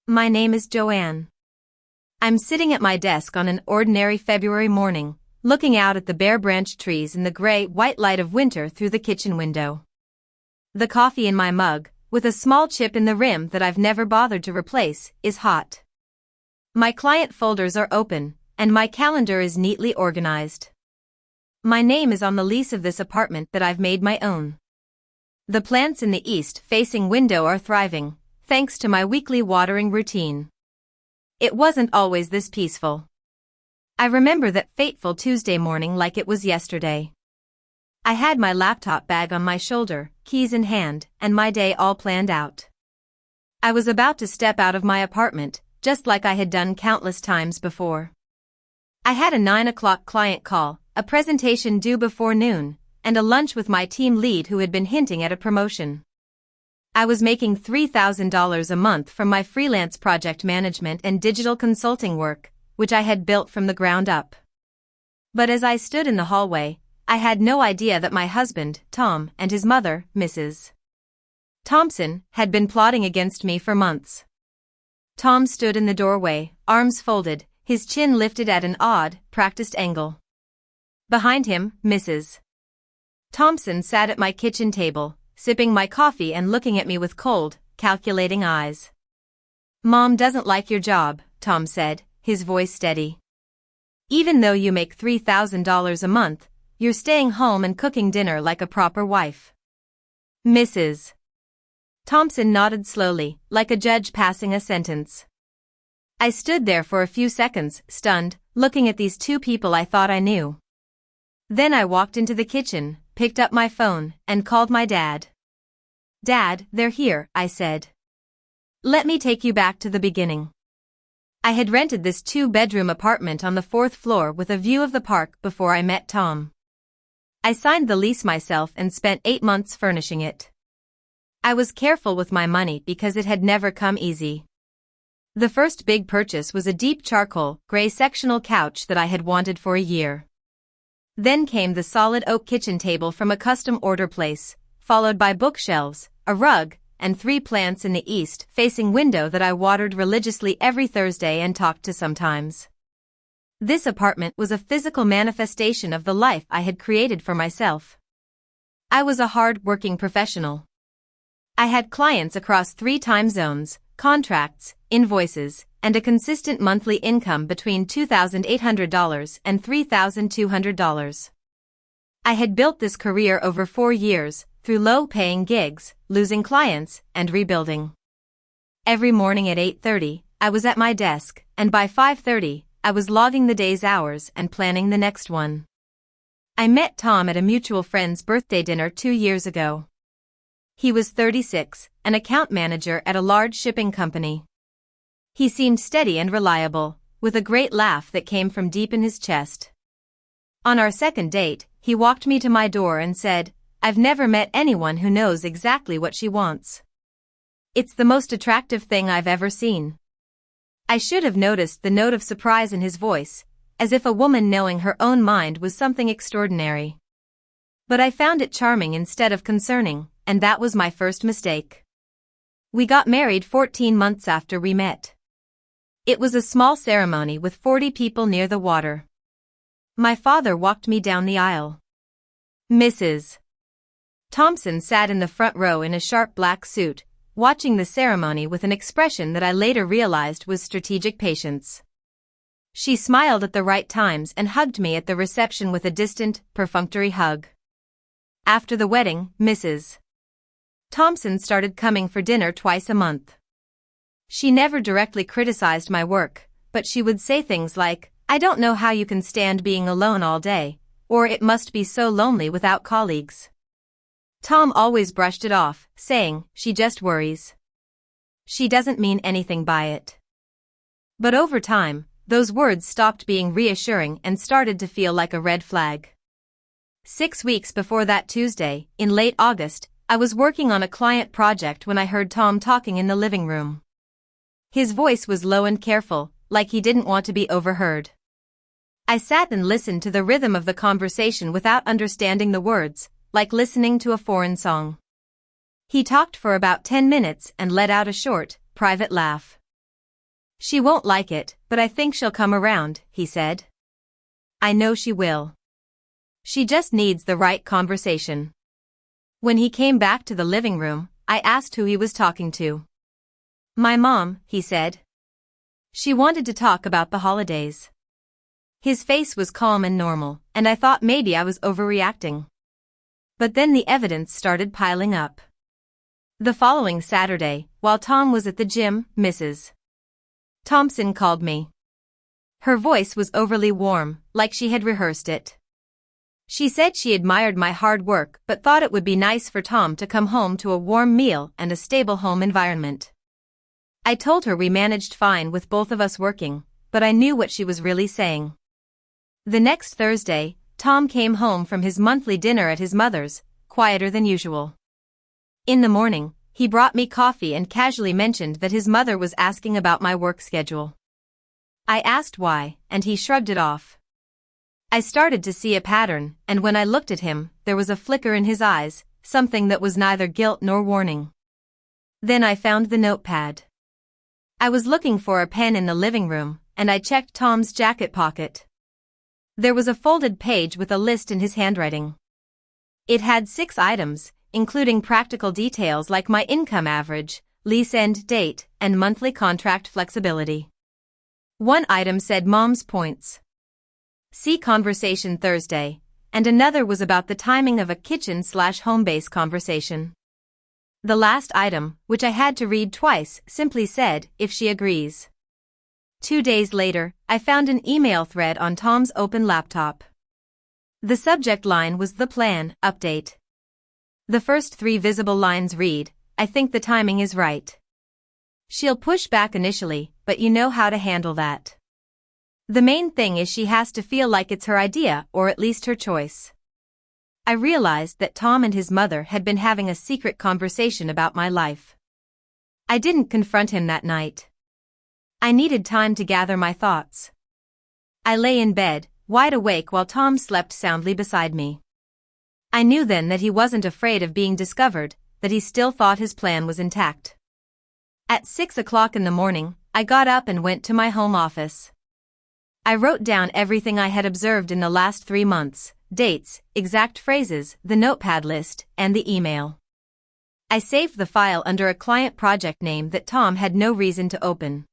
My name is Joanne. I'm sitting at my desk on an ordinary February morning, looking out at the bare branch trees and the gray-white light of winter through the kitchen window. The coffee in my mug, with a small chip in the rim that I've never bothered to replace, is hot. My client folders are open, and my calendar is neatly organized. My name is on the lease of this apartment that I've made my own. The plants in the east-facing window are thriving, thanks to my weekly watering routine. It wasn't always this peaceful. I remember that fateful Tuesday morning like it was yesterday. I had my laptop bag on my shoulder, keys in hand, and my day all planned out. I was about to step out of my apartment, just like I had done countless times before. I had a 9 o'clock client call, a presentation due before noon, and a lunch with my team lead who had been hinting at a promotion. I was making $3,000 a month from my freelance project management and digital consulting work, which I had built from the ground up. But as I stood in the hallway, I had no idea that my husband, Tom, and his mother, Mrs. Thompson, had been plotting against me for months. Tom stood in the doorway, arms folded, his chin lifted at an odd, practiced angle. Behind him, Mrs. Thompson sat at my kitchen table, sipping my coffee and looking at me with cold, calculating eyes. "Mom doesn't like your job," Tom said, his voice steady. "Even though you make $3,000 a month, you're staying home and cooking dinner like a proper wife." Mrs. Thompson nodded slowly, like a judge passing a sentence. I stood there for a few seconds, stunned, looking at these two people I thought I knew. Then I walked into the kitchen, picked up my phone, and called my dad. "Dad, they're here," I said. "Let me take you back to the beginning." I had rented this 2-bedroom apartment on the 4th floor with a view of the park before I met Tom. I signed the lease myself and spent 8 months furnishing it. I was careful with my money because it had never come easy. The first big purchase was a deep charcoal, gray sectional couch that I had wanted for a year. Then came the solid oak kitchen table from a custom order place, followed by bookshelves, a rug, and 3 plants in the east-facing window that I watered religiously every Thursday and talked to sometimes. This apartment was a physical manifestation of the life I had created for myself. I was a hard-working professional. I had clients across 3 time zones, contracts, invoices, and a consistent monthly income between $2,800 and $3,200. I had built this career over 4 years, through low-paying gigs, losing clients, and rebuilding. Every morning at 8:30, I was at my desk, and by 5:30, I was logging the day's hours and planning the next one. I met Tom at a mutual friend's birthday dinner 2 years ago. He was 36, an account manager at a large shipping company. He seemed steady and reliable, with a great laugh that came from deep in his chest. On our second date, he walked me to my door and said, "I've never met anyone who knows exactly what she wants. It's the most attractive thing I've ever seen." I should have noticed the note of surprise in his voice, as if a woman knowing her own mind was something extraordinary. But I found it charming instead of concerning, and that was my first mistake. We got married 14 months after we met. It was a small ceremony with 40 people near the water. My father walked me down the aisle. Mrs. Thompson sat in the front row in a sharp black suit, watching the ceremony with an expression that I later realized was strategic patience. She smiled at the right times and hugged me at the reception with a distant, perfunctory hug. After the wedding, Mrs. Thompson started coming for dinner twice a month. She never directly criticized my work, but she would say things like, "I don't know how you can stand being alone all day," or "It must be so lonely without colleagues." Tom always brushed it off, saying, "She just worries. She doesn't mean anything by it." But over time, those words stopped being reassuring and started to feel like a red flag. 6 weeks before that Tuesday, in late August, I was working on a client project when I heard Tom talking in the living room. His voice was low and careful, like he didn't want to be overheard. I sat and listened to the rhythm of the conversation without understanding the words, like listening to a foreign song. He talked for about 10 minutes and let out a short, private laugh. She won't like it, but I think she'll come around, he said. I know she will. She just needs the right conversation. When he came back to the living room, I asked who he was talking to. My mom, he said. She wanted to talk about the holidays. His face was calm and normal, and I thought maybe I was overreacting. But then the evidence started piling up. The following Saturday, while Tom was at the gym, Mrs. Thompson called me. Her voice was overly warm, like she had rehearsed it. She said she admired my hard work but thought it would be nice for Tom to come home to a warm meal and a stable home environment. I told her we managed fine with both of us working, but I knew what she was really saying. The next Thursday, Tom came home from his monthly dinner at his mother's, quieter than usual. In the morning, he brought me coffee and casually mentioned that his mother was asking about my work schedule. I asked why, and he shrugged it off. I started to see a pattern, and when I looked at him, there was a flicker in his eyes, something that was neither guilt nor warning. Then I found the notepad. I was looking for a pen in the living room, and I checked Tom's jacket pocket. There was a folded page with a list in his handwriting. It had 6 items, including practical details like my income average, lease end date, and monthly contract flexibility. One item said Mom's points. See conversation Thursday, and another was about the timing of a kitchen/home base conversation. The last item, which I had to read twice, simply said, if she agrees. 2 days later, I found an email thread on Tom's open laptop. The subject line was the plan, update. The first 3 visible lines read, I think the timing is right. She'll push back initially, but you know how to handle that. The main thing is she has to feel like it's her idea or at least her choice. I realized that Tom and his mother had been having a secret conversation about my life. I didn't confront him that night. I needed time to gather my thoughts. I lay in bed, wide awake while Tom slept soundly beside me. I knew then that he wasn't afraid of being discovered, that he still thought his plan was intact. At 6 o'clock in the morning, I got up and went to my home office. I wrote down everything I had observed in the last 3 months, dates, exact phrases, the notepad list, and the email. I saved the file under a client project name that Tom had no reason to open.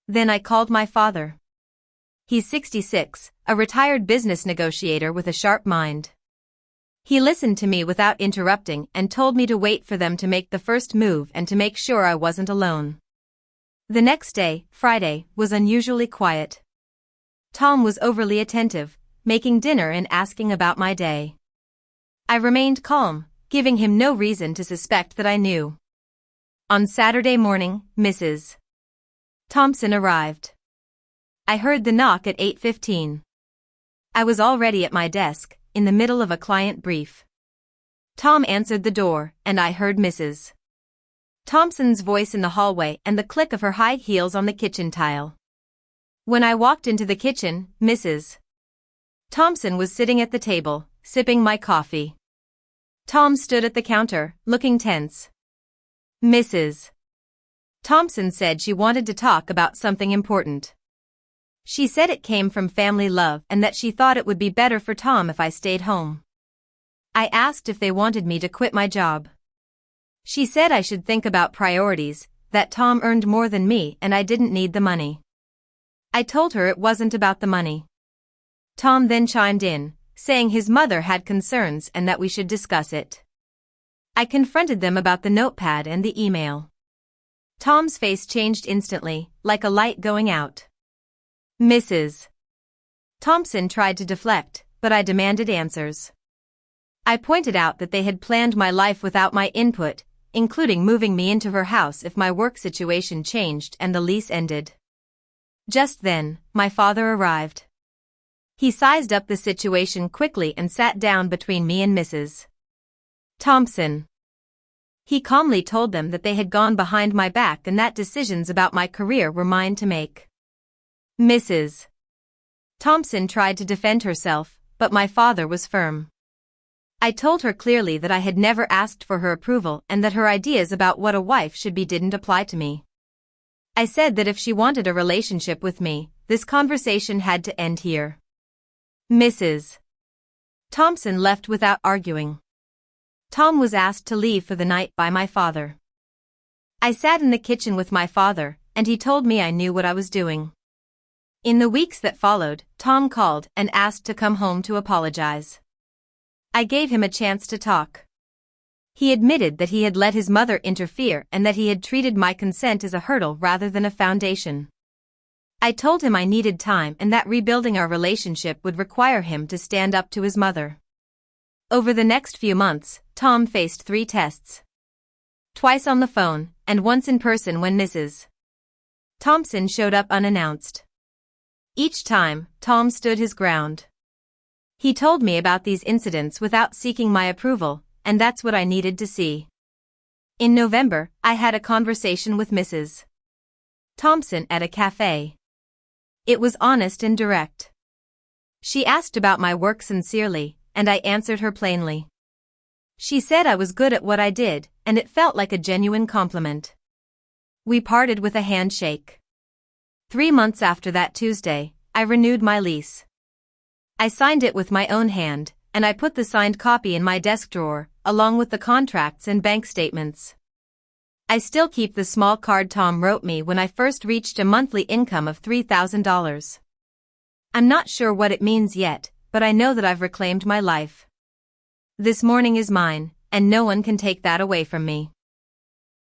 Then I called my father. He's 66, a retired business negotiator with a sharp mind. He listened to me without interrupting and told me to wait for them to make the first move and to make sure I wasn't alone. The next day, Friday, was unusually quiet. Tom was overly attentive, making dinner and asking about my day. I remained calm, giving him no reason to suspect that I knew. On Saturday morning, Mrs. Thompson arrived. I heard the knock at 8:15. I was already at my desk, in the middle of a client brief. Tom answered the door, and I heard Mrs. Thompson's voice in the hallway and the click of her high heels on the kitchen tile. When I walked into the kitchen, Mrs. Thompson was sitting at the table, sipping my coffee. Tom stood at the counter, looking tense. Mrs. Thompson said she wanted to talk about something important. She said it came from family love and that she thought it would be better for Tom if I stayed home. I asked if they wanted me to quit my job. She said I should think about priorities, that Tom earned more than me and I didn't need the money. I told her it wasn't about the money. Tom then chimed in, saying his mother had concerns and that we should discuss it. I confronted them about the notepad and the email. Tom's face changed instantly, like a light going out. Mrs. Thompson tried to deflect, but I demanded answers. I pointed out that they had planned my life without my input, including moving me into her house if my work situation changed and the lease ended. Just then, my father arrived. He sized up the situation quickly and sat down between me and Mrs. Thompson. He calmly told them that they had gone behind my back and that decisions about my career were mine to make. Mrs. Thompson tried to defend herself, but my father was firm. I told her clearly that I had never asked for her approval and that her ideas about what a wife should be didn't apply to me. I said that if she wanted a relationship with me, this conversation had to end here. Mrs. Thompson left without arguing. Tom was asked to leave for the night by my father. I sat in the kitchen with my father, and he told me I knew what I was doing. In the weeks that followed, Tom called and asked to come home to apologize. I gave him a chance to talk. He admitted that he had let his mother interfere and that he had treated my consent as a hurdle rather than a foundation. I told him I needed time and that rebuilding our relationship would require him to stand up to his mother. Over the next few months, Tom faced 3 tests. Twice on the phone, and once in person when Mrs. Thompson showed up unannounced. Each time, Tom stood his ground. He told me about these incidents without seeking my approval, and that's what I needed to see. In November, I had a conversation with Mrs. Thompson at a cafe. It was honest and direct. She asked about my work sincerely, and I answered her plainly. She said I was good at what I did, and it felt like a genuine compliment. We parted with a handshake. 3 months after that Tuesday, I renewed my lease. I signed it with my own hand, and I put the signed copy in my desk drawer, along with the contracts and bank statements. I still keep the small card Tom wrote me when I first reached a monthly income of $3,000. I'm not sure what it means yet, but I know that I've reclaimed my life. This morning is mine, and no one can take that away from me.